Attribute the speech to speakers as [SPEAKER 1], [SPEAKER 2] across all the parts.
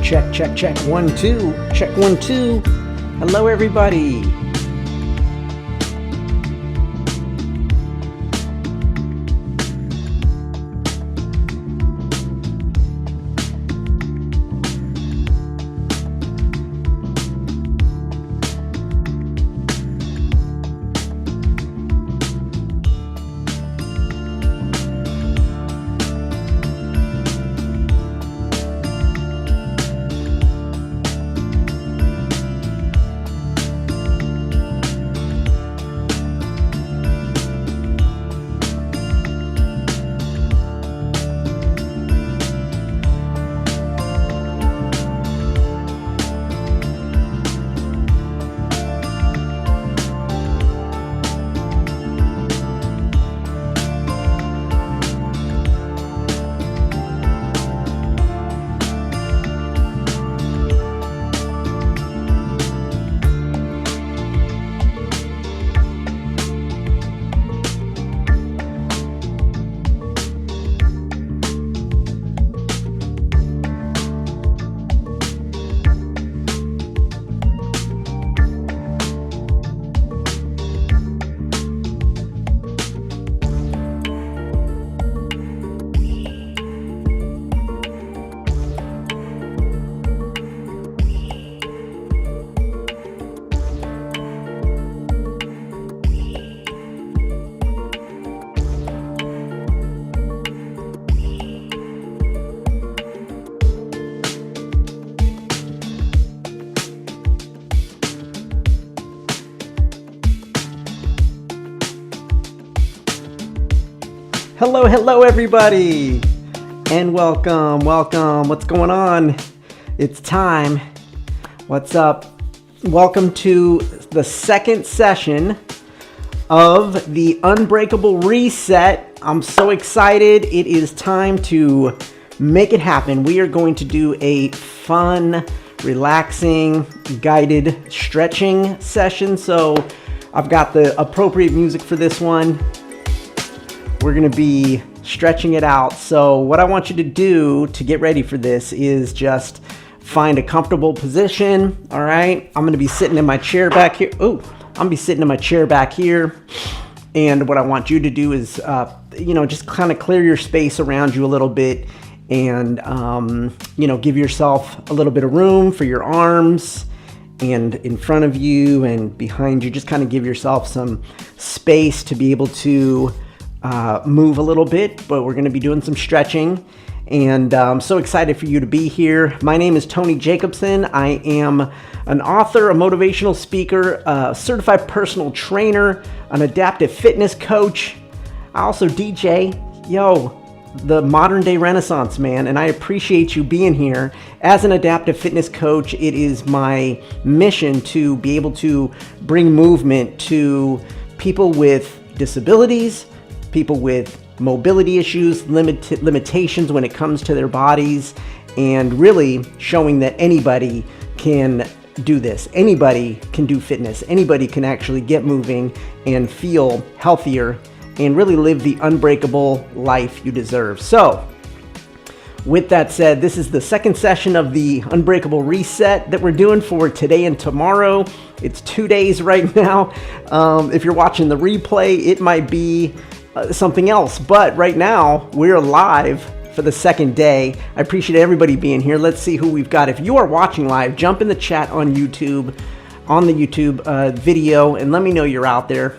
[SPEAKER 1] Check. 1, 2. Check 1, 2. Hello, everybody. Hello everybody, and welcome. What's going on? It's time. What's up? Welcome to the second session of the Unbreakable Reset. I'm so excited. It is time to make it happen. We are going to do a fun, relaxing, guided stretching session. So I've got the appropriate music for this one. We're going to be stretching it out. So what I want you to do to get ready for this is just find a comfortable position. All right. I'm going to be sitting in my chair back here. I'm going to be sitting in my chair back here. And what I want you to do is, just kind of clear your space around you a little bit and, give yourself a little bit of room for your arms and in front of you and behind you. Just kind of give yourself some space to be able to move a little bit, but we're going to be doing some stretching, and I'm so excited for you to be here. My name is Tony Jacobson. I am an author, a motivational speaker, a certified personal trainer, an adaptive fitness coach. I also DJ, the modern day renaissance man, and I appreciate you being here. As an adaptive fitness coach, it is my mission to be able to bring movement to people with disabilities, people with mobility issues, limitations when it comes to their bodies, and really showing that anybody can do this. Anybody can do fitness. Anybody can actually get moving and feel healthier and really live the unbreakable life you deserve. So, with that said, this is the second session of the Unbreakable Reset that we're doing for today and tomorrow. It's 2 days right now. If you're watching the replay, it might be something else, but right now we're live for the second day. I appreciate everybody being here. Let's see who we've got. If you are watching live, jump in the chat on YouTube, on the YouTube video, and let me know you're out there.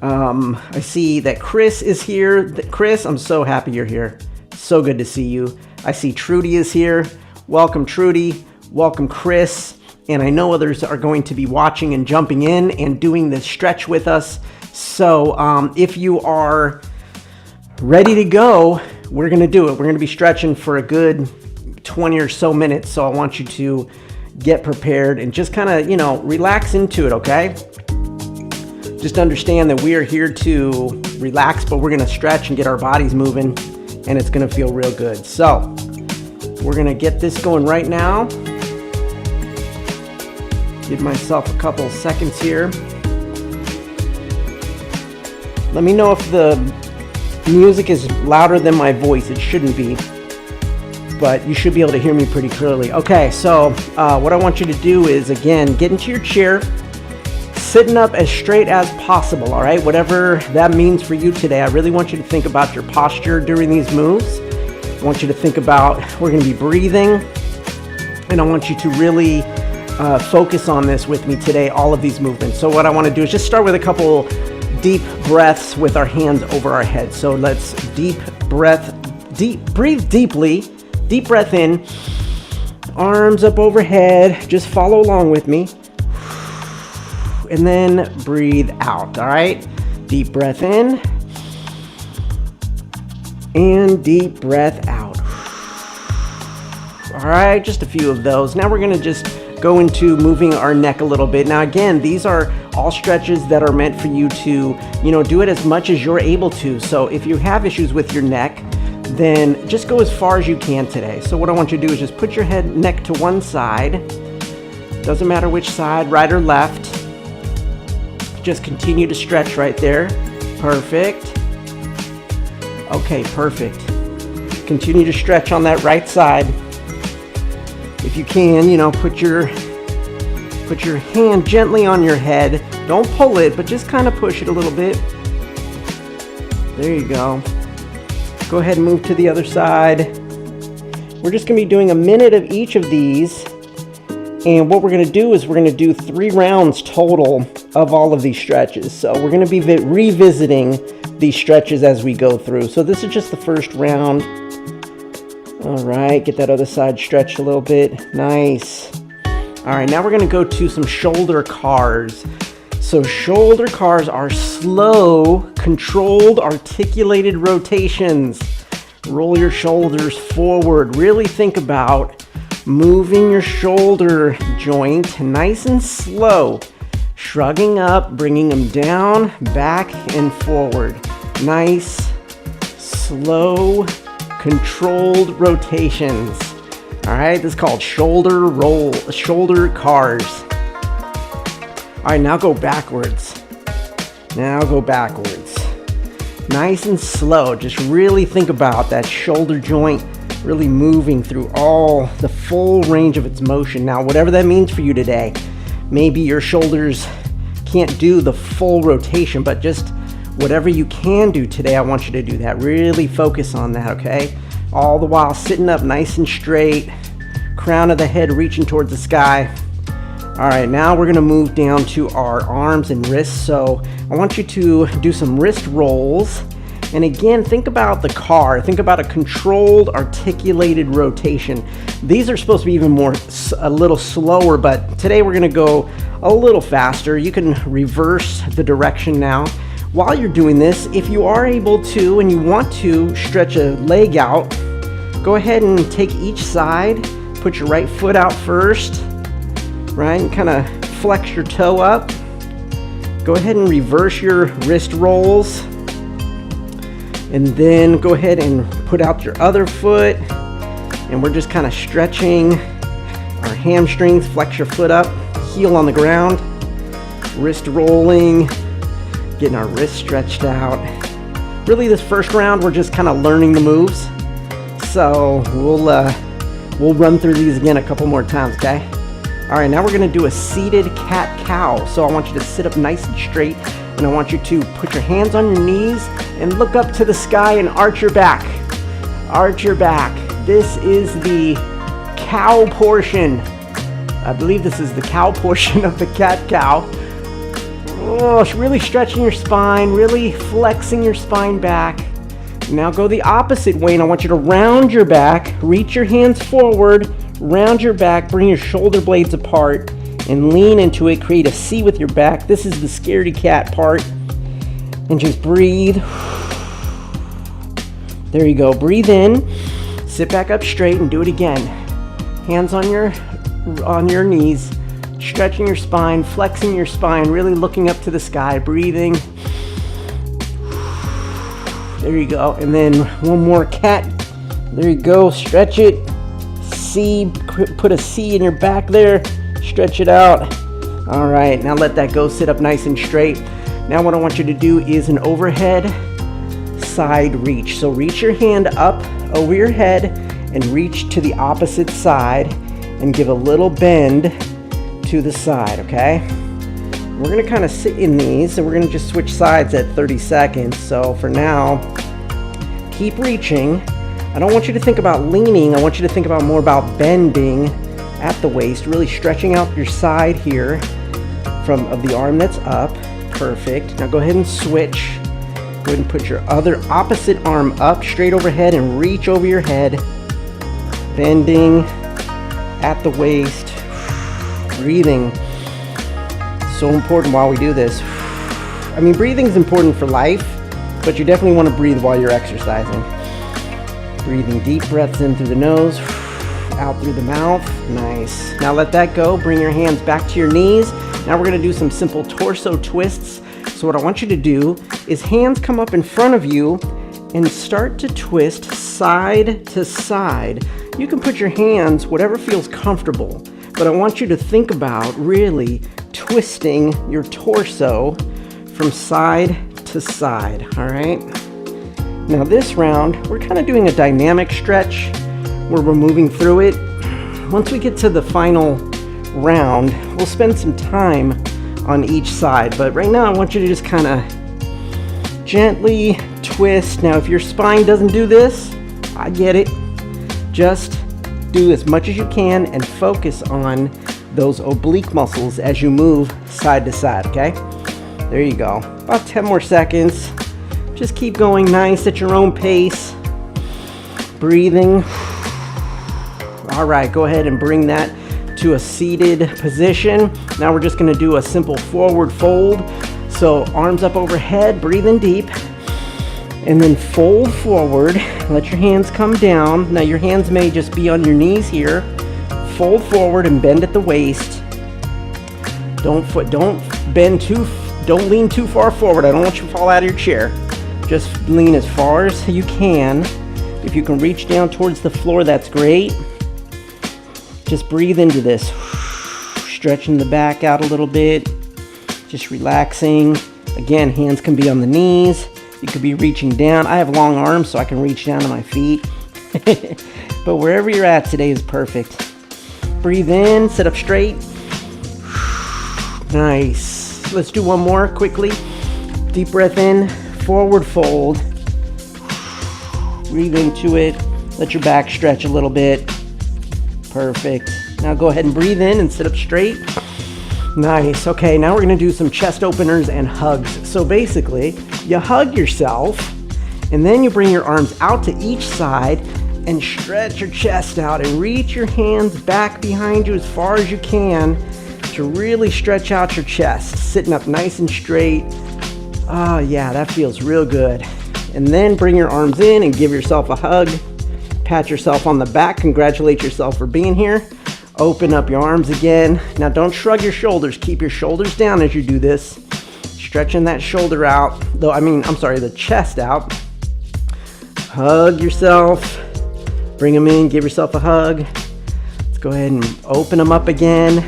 [SPEAKER 1] I see that Chris is here. Chris, I'm so happy you're here. So good to see you. I see Trudy is here. Welcome, Trudy. Welcome, Chris. And I know others are going to be watching and jumping in and doing this stretch with us. So if you are ready to go, we're going to do it. We're going to be stretching for a good 20 or so minutes. So I want you to get prepared and just kind of, relax into it, okay? Just understand that we are here to relax, but we're going to stretch and get our bodies moving, and it's going to feel real good. So we're going to get this going right now. Give myself a couple seconds here. Let me know if the music is louder than my voice. It shouldn't be. but you should be able to hear me pretty clearly. Okay, so what I want you to do is, again, get into your chair, sitting up as straight as possible, all right? Whatever that means for you today. I really want you to think about your posture during these moves. I want you to think about, we're gonna be breathing, and I want you to really focus on this with me today, all of these movements. So what I wanna do is just start with a couple deep breaths with our hands over our head. So let's breathe deeply, deep breath in, arms up overhead, just follow along with me. And then breathe out, all right? Deep breath in, and deep breath out. All right, just a few of those. Now we're gonna just go into moving our neck a little bit. Now again, these are all stretches that are meant for you to, do it as much as you're able to. So if you have issues with your neck, then just go as far as you can today. So what I want you to do is just put your neck to one side. Doesn't matter which side, right or left. Just continue to stretch right there. Perfect. Okay, perfect. Continue to stretch on that right side. If you can, put your hand gently on your head. Don't pull it, but just kind of push it a little bit. There you go. Go ahead and move to the other side. We're just gonna be doing a minute of each of these. And what we're gonna do is we're gonna do 3 rounds total of all of these stretches. So we're gonna be revisiting these stretches as we go through. So this is just the first round. All right, get that other side stretched a little bit. Nice. All right, now we're gonna go to some shoulder cars. So shoulder cars are slow, controlled, articulated rotations. Roll your shoulders forward. Really think about moving your shoulder joint nice and slow. Shrugging up, bringing them down, back and forward. Nice, slow, controlled rotations. All right, this is called shoulder cars. All right, now go backwards. Nice and slow. Just really think about that shoulder joint really moving through all the full range of its motion. Now, whatever that means for you today, maybe your shoulders can't do the full rotation, but just whatever you can do today, I want you to do that. Really focus on that, okay? All the while sitting up nice and straight, crown of the head reaching towards the sky. All right, now we're gonna move down to our arms and wrists. So I want you to do some wrist rolls. And again, think about the car. Think about a controlled, articulated rotation. These are supposed to be even a little slower, but today we're gonna go a little faster. You can reverse the direction now. While you're doing this, if you are able to and you want to stretch a leg out, go ahead and take each side, put your right foot out first, right, and kind of flex your toe up. Go ahead and reverse your wrist rolls. And then go ahead and put out your other foot. And we're just kind of stretching our hamstrings, flex your foot up, heel on the ground, wrist rolling, getting our wrist stretched out. Really, this first round, we're just kind of learning the moves. So we'll run through these again a couple more times, okay? All right, now we're gonna do a seated cat-cow. So I want you to sit up nice and straight, and I want you to put your hands on your knees and look up to the sky and arch your back. Arch your back. This is the cow portion. I believe this is the cow portion of the cat-cow. Oh, really stretching your spine, really flexing your spine back. Now go the opposite way, and I want you to round your back, reach your hands forward, round your back, bring your shoulder blades apart, and lean into it. Create a C with your back. This is the scaredy cat part. And just breathe. There you go. Breathe in. Sit back up straight and do it again. Hands on your knees, stretching your spine, flexing your spine, really looking up to the sky, breathing. There you go. And then one more cat. There you go. Stretch it. C. Put a C in your back there. Stretch it out. All right. Now let that go. Sit up nice and straight. Now what I want you to do is an overhead side reach. So reach your hand up over your head and reach to the opposite side and give a little bend to the side, okay? We're gonna kind of sit in these and we're gonna just switch sides at 30 seconds. So for now, keep reaching. I don't want you to think about leaning. I want you to think about more about bending at the waist, really stretching out your side here of the arm that's up. Perfect. Now go ahead and switch. Go ahead and put your other opposite arm up straight overhead and reach over your head. Bending at the waist. Breathing. So important while we do this. I mean, breathing is important for life, but you definitely want to breathe while you're exercising. Breathing deep breaths in through the nose, out through the mouth. Nice. Now let that go. Bring your hands back to your knees. Now we're going to do some simple torso twists. So what I want you to do is hands come up in front of you and start to twist side to side. You can put your hands whatever feels comfortable, but I want you to think about really twisting your torso from side to side, all right? Now this round, we're kind of doing a dynamic stretch where we're moving through it. Once we get to the final round, we'll spend some time on each side, but right now I want you to just kind of gently twist. Now if your spine doesn't do this, I get it. Just do as much as you can and focus on those oblique muscles as you move side to side, okay? There you go. About 10 more seconds. Just keep going nice at your own pace. Breathing. All right, go ahead and bring that to a seated position. Now we're just gonna do a simple forward fold. So arms up overhead, breathing deep, and then fold forward. Let your hands come down. Now your hands may just be on your knees here. Fold forward and bend at the waist. Don't lean too far forward. I don't want you to fall out of your chair. Just lean as far as you can. If you can reach down towards the floor, that's great. Just breathe into this. Stretching the back out a little bit. Just relaxing. Again, hands can be on the knees. You could be reaching down. I have long arms, so I can reach down to my feet. But wherever you're at today is perfect. Breathe in, sit up straight. Nice. Let's do one more quickly. Deep breath in, forward fold. Breathe into it. Let your back stretch a little bit. Perfect. Now go ahead and breathe in and sit up straight. Nice. Okay, now we're gonna do some chest openers and hugs. So basically, you hug yourself, and then you bring your arms out to each side and stretch your chest out and reach your hands back behind you as far as you can to really stretch out your chest. Sitting up nice and straight. Oh yeah, that feels real good. And then bring your arms in and give yourself a hug. Pat yourself on the back, congratulate yourself for being here. Open up your arms again. Now don't shrug your shoulders, keep your shoulders down as you do this. Stretching that shoulder out, the chest out. Hug yourself, bring them in, give yourself a hug. Let's go ahead and open them up again.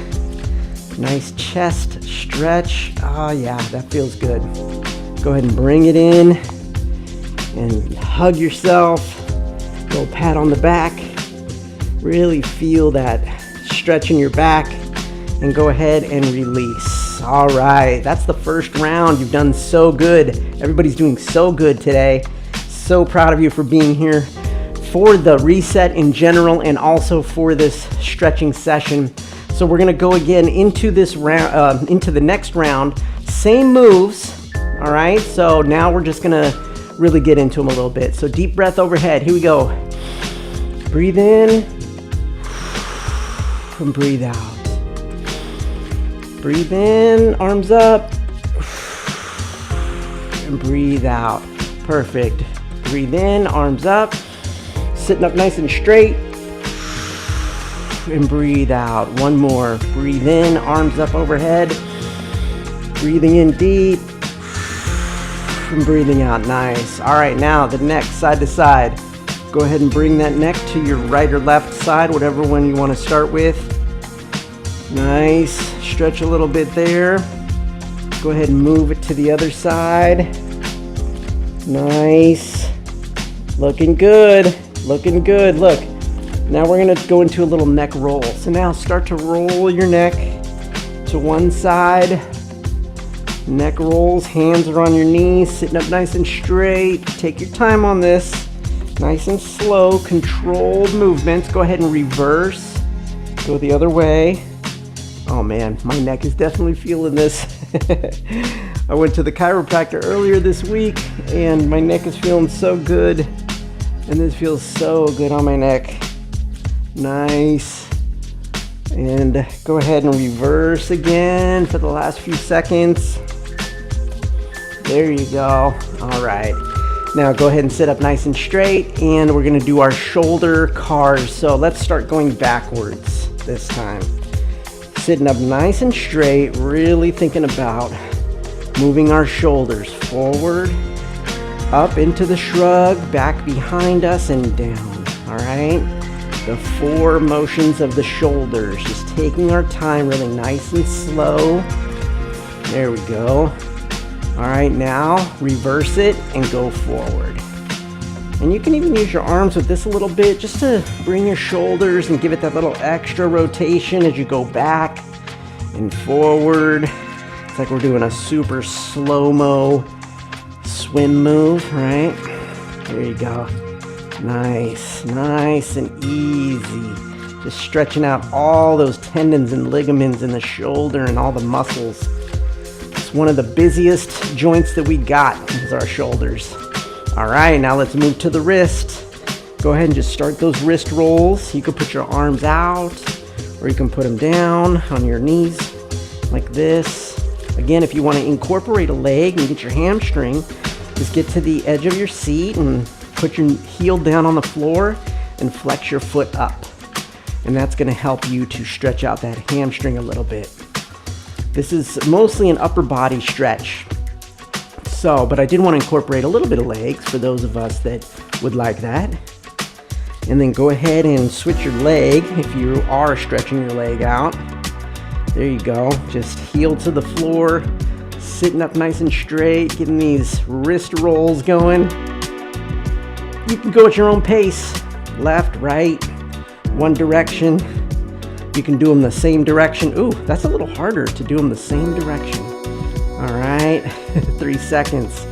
[SPEAKER 1] Nice chest stretch. Oh yeah, that feels good. Go ahead and bring it in and hug yourself. Little pat on the back. Really feel that stretch in your back and go ahead and release. All right, that's the first round. You've done so good. Everybody's doing so good today. So proud of you for being here for the reset in general and also for this stretching session. So we're gonna go again into this round, into the next round. Same moves, all right? So now we're just gonna really get into them a little bit. So deep breath overhead, here we go. Breathe in and breathe out. Breathe in, arms up, and breathe out. Perfect. Breathe in, arms up, sitting up nice and straight, and breathe out. One more. Breathe in, arms up overhead, breathing in deep, and breathing out. Nice. All right, now the neck side to side. Go ahead and bring that neck to your right or left side, whatever one you want to start with. Nice. Stretch a little bit there. Go ahead and move it to the other side. Nice. Looking good. Looking good. Look, Now we're gonna go into a little neck roll. So now start to roll your neck to one side. Neck rolls, hands are on your knees, sitting up nice and straight. Take your time on this. Nice and slow, controlled movements. Go ahead and reverse. Go the other way. Oh man, my neck is definitely feeling this. I went to the chiropractor earlier this week and my neck is feeling so good. And this feels so good on my neck. Nice. And go ahead and reverse again for the last few seconds. There you go. All right. Now go ahead and sit up nice and straight, and we're gonna do our shoulder cars. So let's start going backwards this time. Sitting up nice and straight, really thinking about moving our shoulders forward, up into the shrug, back behind us, and down. All right? The 4 motions of the shoulders, just taking our time really nice and slow. There we go. All right, now reverse it and go forward. And you can even use your arms with this a little bit just to bring your shoulders and give it that little extra rotation as you go back and forward. It's like we're doing a super slow-mo swim move, right? There you go. Nice, nice and easy. Just stretching out all those tendons and ligaments in the shoulder and all the muscles. It's one of the busiest joints that we got is our shoulders. All right, now let's move to the wrist. Go ahead and just start those wrist rolls. You can put your arms out or you can put them down on your knees like this. Again, if you want to incorporate a leg and get your hamstring, just get to the edge of your seat and put your heel down on the floor and flex your foot up. And that's going to help you to stretch out that hamstring a little bit. This is mostly an upper body stretch. So, but I did want to incorporate a little bit of legs for those of us that would like that. And then go ahead and switch your leg if you are stretching your leg out. There you go. Just heel to the floor, sitting up nice and straight, getting these wrist rolls going. You can go at your own pace, left, right, one direction. You can do them the same direction. Ooh, that's a little harder to do them the same direction. All right, 3 seconds.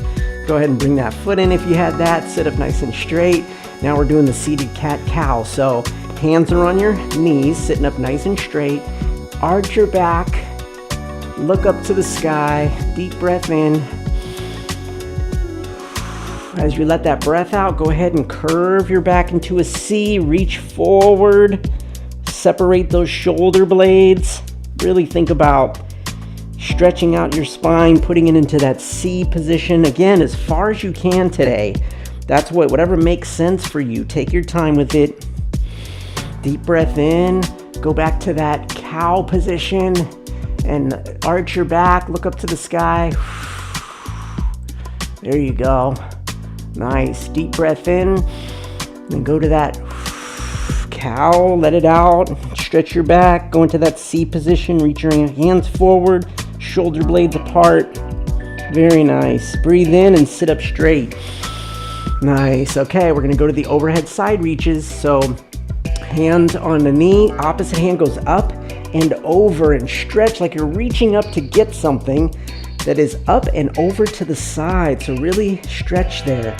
[SPEAKER 1] Go ahead and bring that foot in if you had that. Sit up nice and straight. Now we're doing the seated cat-cow. So hands are on your knees, sitting up nice and straight. Arch your back, look up to the sky, deep breath in. As you let that breath out, go ahead and curve your back into a C, reach forward, separate those shoulder blades. Really think about stretching out your spine, putting it into that C position. Again, as far as you can today. That's whatever makes sense for you. Take your time with it. Deep breath in, go back to that cow position and arch your back, look up to the sky. There you go. Nice. Deep breath in, then go to that cow, let it out, stretch your back, go into that C position, reach your hands forward, shoulder blades apart. Very nice. Breathe in and sit up straight. Nice. Okay, we're gonna go to the overhead side reaches. So hand on the knee, opposite hand goes up and over and stretch like you're reaching up to get something that is up and over to the side. So really stretch there.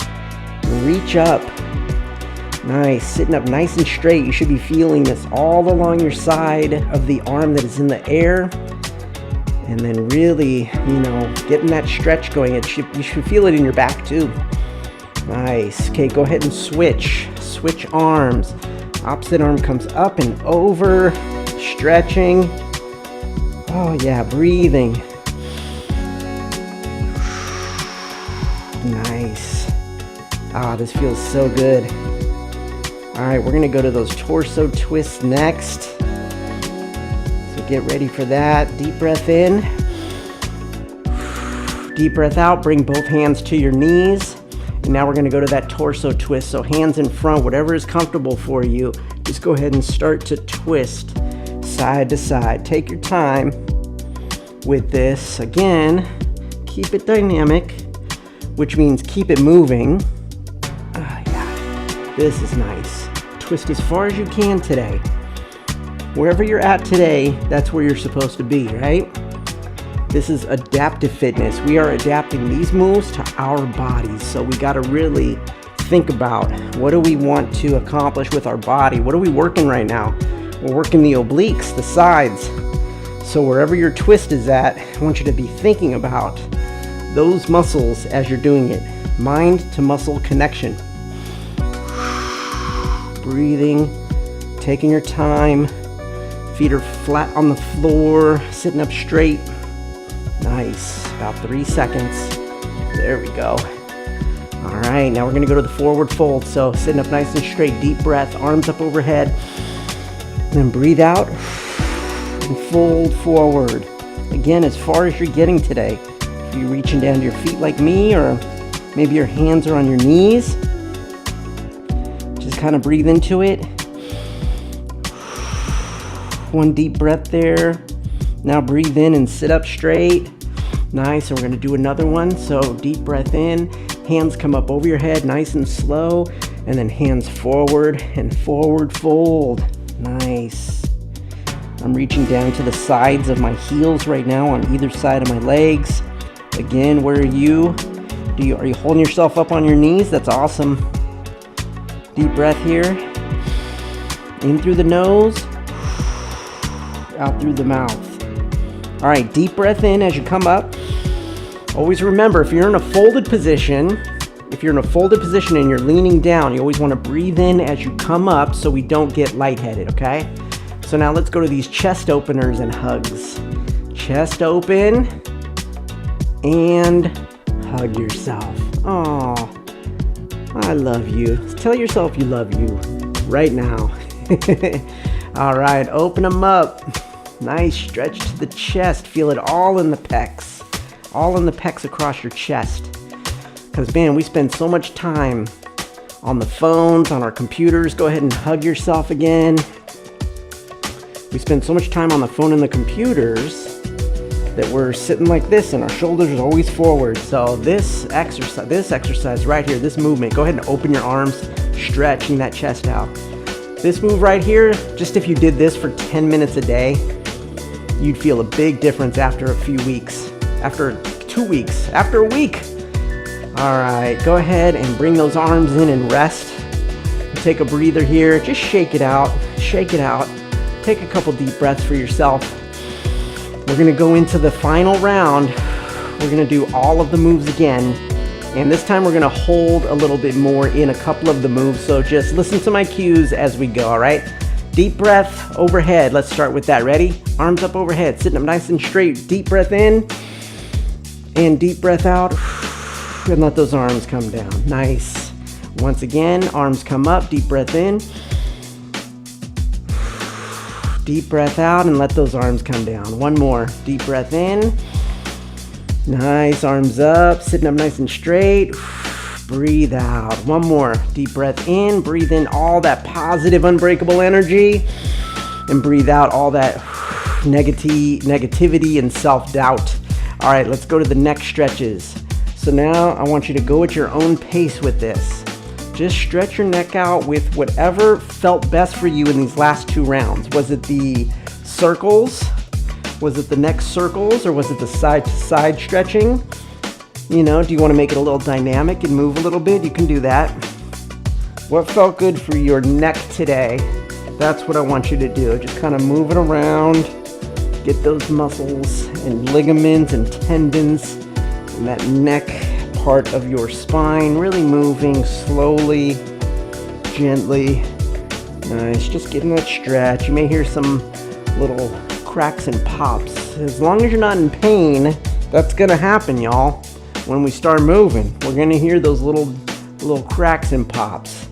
[SPEAKER 1] Reach up. Nice. Sitting up nice and straight. You should be feeling this all along your side of the arm that is in the air. And then really, getting that stretch going. You should feel it in your back too. Nice. Okay, go ahead and switch. Switch arms. Opposite arm comes up and over. Stretching. Oh yeah, breathing. Nice. Ah, this feels so good. All right, we're gonna go to those torso twists next. So get ready for that. Deep breath in. Deep breath out, bring both hands to your knees. And now we're gonna go to that torso twist. So hands in front, whatever is comfortable for you. Just go ahead and start to twist side to side. Take your time with this. Again, keep it dynamic, which means keep it moving. Yeah, this is nice. Twist as far as you can today. Wherever you're at today, that's where you're supposed to be, right? This is adaptive fitness. We are adapting these moves to our bodies. So we got to really think about, what do we want to accomplish with our body? What are we working right now? We're working the obliques, the sides. So wherever your twist is at, I want you to be thinking about those muscles as you're doing it. Mind to muscle connection. Breathing, taking your time. Feet are flat on the floor, sitting up straight. Nice, about 3 seconds. There we go. All right, now we're gonna go to the forward fold. So sitting up nice and straight, deep breath, arms up overhead. Then breathe out and fold forward. Again, as far as you're getting today. If you're reaching down to your feet like me, or maybe your hands are on your knees, just kind of breathe into it. One deep breath there. Now breathe in and sit up straight. Nice, and we're gonna do another one. So deep breath in, hands come up over your head, nice and slow, and then hands forward and forward fold. Nice. I'm reaching down to the sides of my heels right now on either side of my legs. Again, where are you? Are you holding yourself up on your knees? That's awesome. Deep breath here. In through the nose, out through the mouth. All right, deep breath in as you come up. Always remember, if you're in a folded position, and you're leaning down, you always want to breathe in as you come up so we don't get lightheaded, okay? So now let's go to these chest openers and hugs. Chest open and hug yourself. Oh, I love you. Tell yourself you love you right now. All right, open them up. Nice stretch to the chest. Feel it all in the pecs. All in the pecs across your chest. Because, man, we spend so much time on the phones, on our computers. Go ahead and hug yourself again. We spend so much time on the phone and the computers that we're sitting like this and our shoulders are always forward. So this exercise right here, this movement, go ahead and open your arms, stretching that chest out. This move right here, just if you did this for 10 minutes a day, you'd feel a big difference after a few weeks, after 2 weeks, after a week. All right, go ahead and bring those arms in and rest. Take a breather here, just shake it out, shake it out. Take a couple deep breaths for yourself. We're gonna go into the final round. We're gonna do all of the moves again. And this time we're gonna hold a little bit more in a couple of the moves. So just listen to my cues as we go, all right? Deep breath overhead. Let's start with that. Ready? Arms up overhead, sitting up nice and straight. Deep breath in and deep breath out. And let those arms come down. Nice. Once again, arms come up, deep breath in. Deep breath out and let those arms come down. One more. Deep breath in. Nice. Arms up, sitting up nice and straight. Breathe out. One more. Deep breath in. Breathe in all that positive, unbreakable energy. And breathe out all that negativity and self-doubt. All right, let's go to the neck stretches. So now I want you to go at your own pace with this. Just stretch your neck out with whatever felt best for you in these last 2 rounds. Was it the circles? Was it the neck circles, or was it the side to side stretching? You know, do you want to make it a little dynamic and move a little bit? You can do that. What felt good for your neck today? That's what I want you to do. Just kind of move it around. Get those muscles and ligaments and tendons and that neck part of your spine really moving slowly, gently. Nice, just getting that stretch. You may hear some little cracks and pops. As long as you're not in pain, that's gonna happen, y'all. When we start moving, we're gonna hear those little cracks and pops.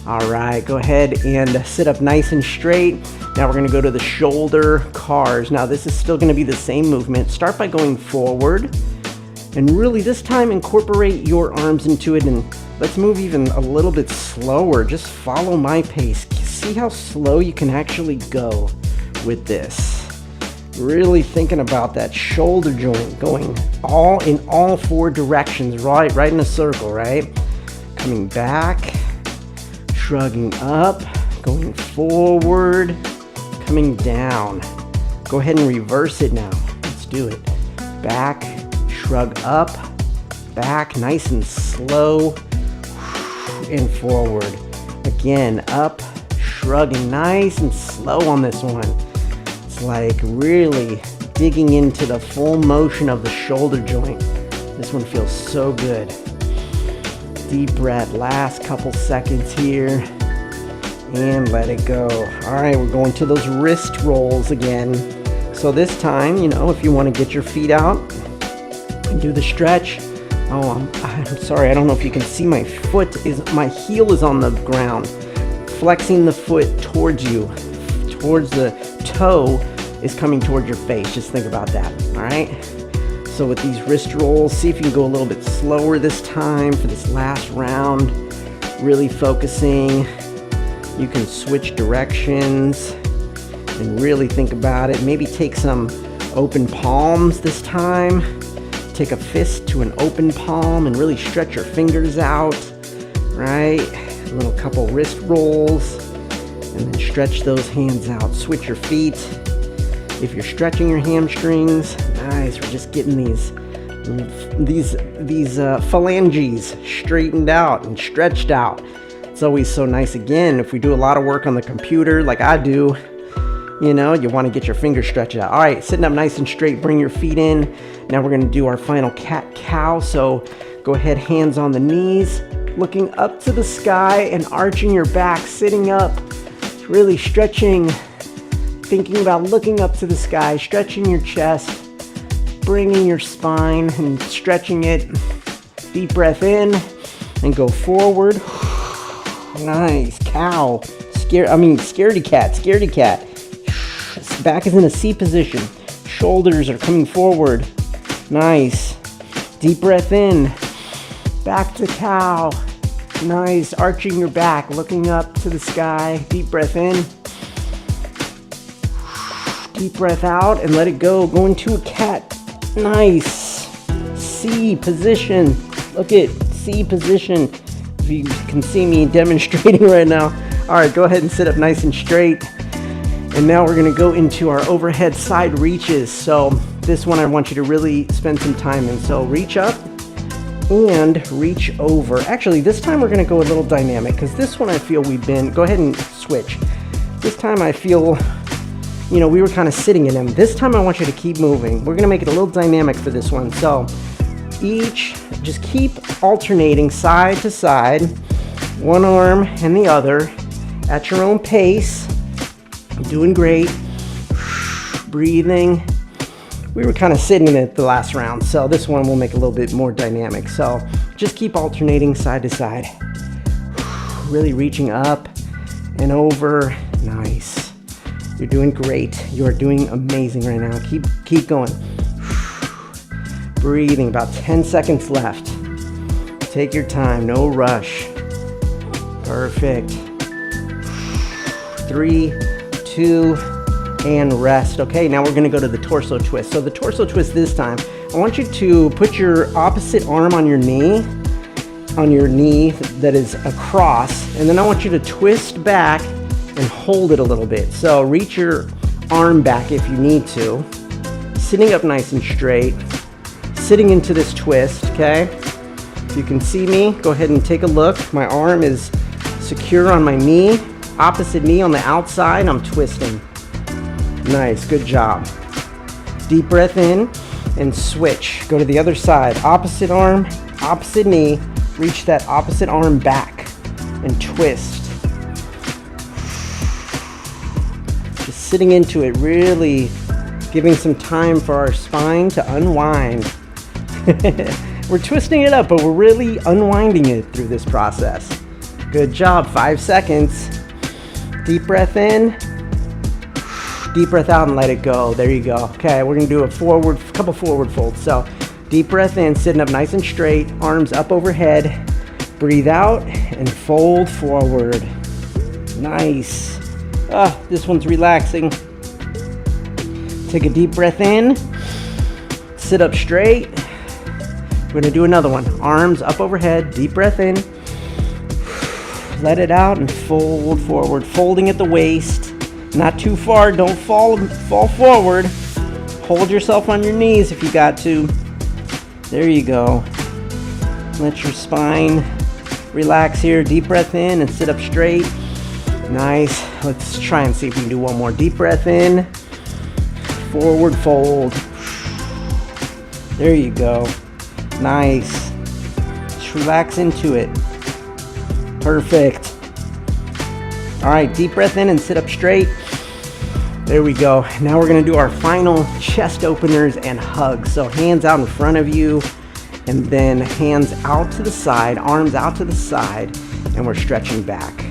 [SPEAKER 1] All right, go ahead and sit up nice and straight. Now we're gonna go to the shoulder cars. Now this is still gonna be the same movement. Start by going forward. And really this time incorporate your arms into it, and let's move even a little bit slower. Just follow my pace. See how slow you can actually go with this. Really thinking about that shoulder joint going in all 4 directions, right in a circle, right? Coming back, shrugging up, going forward, coming down. Go ahead and reverse it now. Let's do it. Back, shrug up, back, nice and slow, and forward. Again, up, shrugging, nice and slow on this one. It's like really digging into the full motion of the shoulder joint. This one feels so good. Deep breath, last couple seconds here, and let it go. All right, we're going to those wrist rolls again. So this time, you know, if you want to get your feet out and do the stretch. Oh, I'm sorry, I don't know if you can see my heel is on the ground. Flexing the foot towards you, towards the toe is coming towards your face. Just think about that, all right? So with these wrist rolls, see if you can go a little bit slower this time for this last round. Really focusing. You can switch directions and really think about it. Maybe take some open palms this time. Take a fist to an open palm and really stretch your fingers out, right? A little couple wrist rolls, and then stretch those hands out. Switch your feet. If you're stretching your hamstrings, nice. We're just getting these phalanges straightened out and stretched out. It's always so nice. Again, if we do a lot of work on the computer, like I do, you know, you want to get your fingers stretched out. All right, sitting up nice and straight. Bring your feet in. Now we're going to do our final cat-cow. So go ahead, hands on the knees, looking up to the sky and arching your back, sitting up, really stretching, thinking about looking up to the sky, stretching your chest, bringing your spine and stretching it. Deep breath in and go forward. Nice. Cow. Scaredy cat. Back is in a C position. Shoulders are coming forward. Nice. Deep breath in. Back to cow. Nice. Arching your back, looking up to the sky. Deep breath in. Deep breath out and let it go. Go into a cat. Nice. C position. Look at C position. If you can see me demonstrating right now. All right, go ahead and sit up nice and straight. And now we're gonna go into our overhead side reaches. So this one I want you to really spend some time in. So reach up and reach over. Actually, this time we're gonna go a little dynamic because this one I feel go ahead and switch. This time I feel, you know, we were kind of sitting in them. This time I want you to keep moving. We're gonna make it a little dynamic for this one. So just keep alternating side to side, one arm and the other at your own pace. Doing great. Breathing. We were kind of sitting in it the last round, so this one will make it a little bit more dynamic. So just keep alternating side to side. Really reaching up and over. Nice. You're doing great. You are doing amazing right now. Keep going. Breathing. About 10 seconds left. Take your time. No rush. Perfect. 3, 2, and rest. Okay, now we're gonna go to the torso twist. So the torso twist this time, I want you to put your opposite arm on your knee that is across, and then I want you to twist back and hold it a little bit. So reach your arm back if you need to. Sitting up nice and straight. Sitting into this twist, okay? If you can see me, go ahead and take a look. My arm is secure on my knee. Opposite knee on the outside, I'm twisting. Nice, good job. Deep breath in and switch. Go to the other side. Opposite arm, opposite knee. Reach that opposite arm back and twist. Just sitting into it, really giving some time for our spine to unwind. We're twisting it up, but we're really unwinding it through this process. Good job, 5 seconds. Deep breath in, deep breath out and let it go. There you go. Okay, we're gonna do a couple forward folds. So deep breath in, sitting up nice and straight, arms up overhead. Breathe out and fold forward. Nice. This one's relaxing. Take a deep breath in, sit up straight. We're gonna do another one. Arms up overhead, deep breath in. let it out and fold forward, folding at the waist. Not too far, don't fall forward. Hold yourself on your knees if you got to. There you go. Let your spine relax here. Deep breath in and sit up straight. Nice. Let's try and see if we can do one more. Deep breath in. Forward fold. There you go. Nice. Just relax into it. Perfect. All right, deep breath in and sit up straight. There we go. Now we're gonna do our final chest openers and hugs. So hands out in front of you, and then hands out to the side, arms out to the side, and we're stretching back.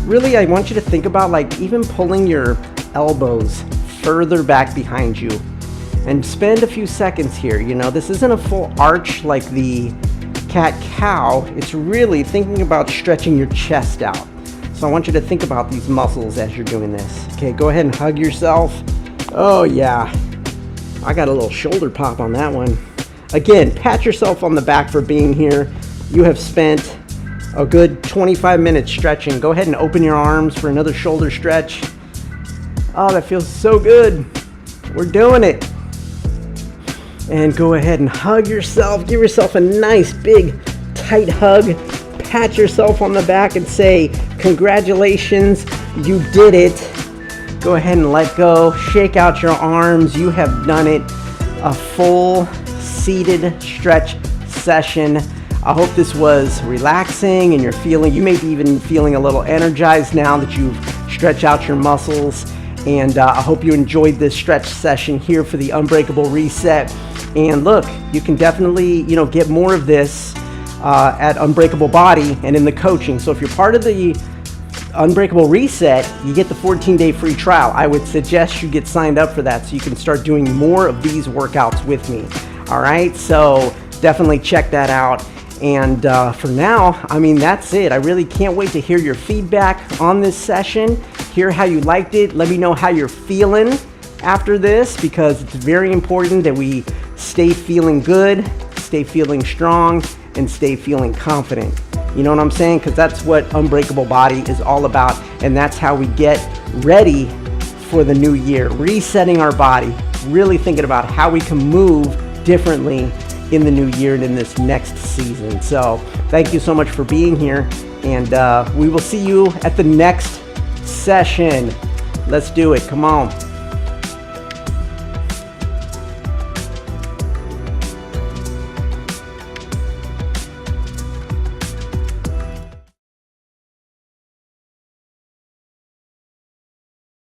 [SPEAKER 1] Really, I want you to think about like even pulling your elbows further back behind you, and spend a few seconds here. You know, this isn't a full arch like the cat-cow. It's really thinking about stretching your chest out. So I want you to think about these muscles as you're doing this. Okay, go ahead and hug yourself. Oh yeah, I got a little shoulder pop on that one. Again, pat yourself on the back for being here. You have spent a good 25 minutes stretching. Go ahead and open your arms for another shoulder stretch. Oh, that feels so good. We're doing it. And go ahead and hug yourself. Give yourself a nice big tight hug. Pat yourself on the back and say, congratulations, you did it. Go ahead and let go. Shake out your arms. You have done it. A full seated stretch session. I hope this was relaxing and you may be even feeling a little energized now that you've stretched out your muscles. And I hope you enjoyed this stretch session here for the Unbreakable Reset. And look, you can definitely, get more of this at Unbreakable Body and in the coaching. So if you're part of the Unbreakable Reset, you get the 14-day free trial. I would suggest you get signed up for that so you can start doing more of these workouts with me. All right, so definitely check that out. And for now, that's it. I really can't wait to hear your feedback on this session, hear how you liked it. Let me know how you're feeling after this, because it's very important that we stay feeling good, stay feeling strong, and stay feeling confident. You know what I'm saying? Because that's what Unbreakable Body is all about, and that's how we get ready for the new year. Resetting our body, really thinking about how we can move differently in the new year and in this next season. So thank you so much for being here, and we will see you at the next session. Let's do it. Come on.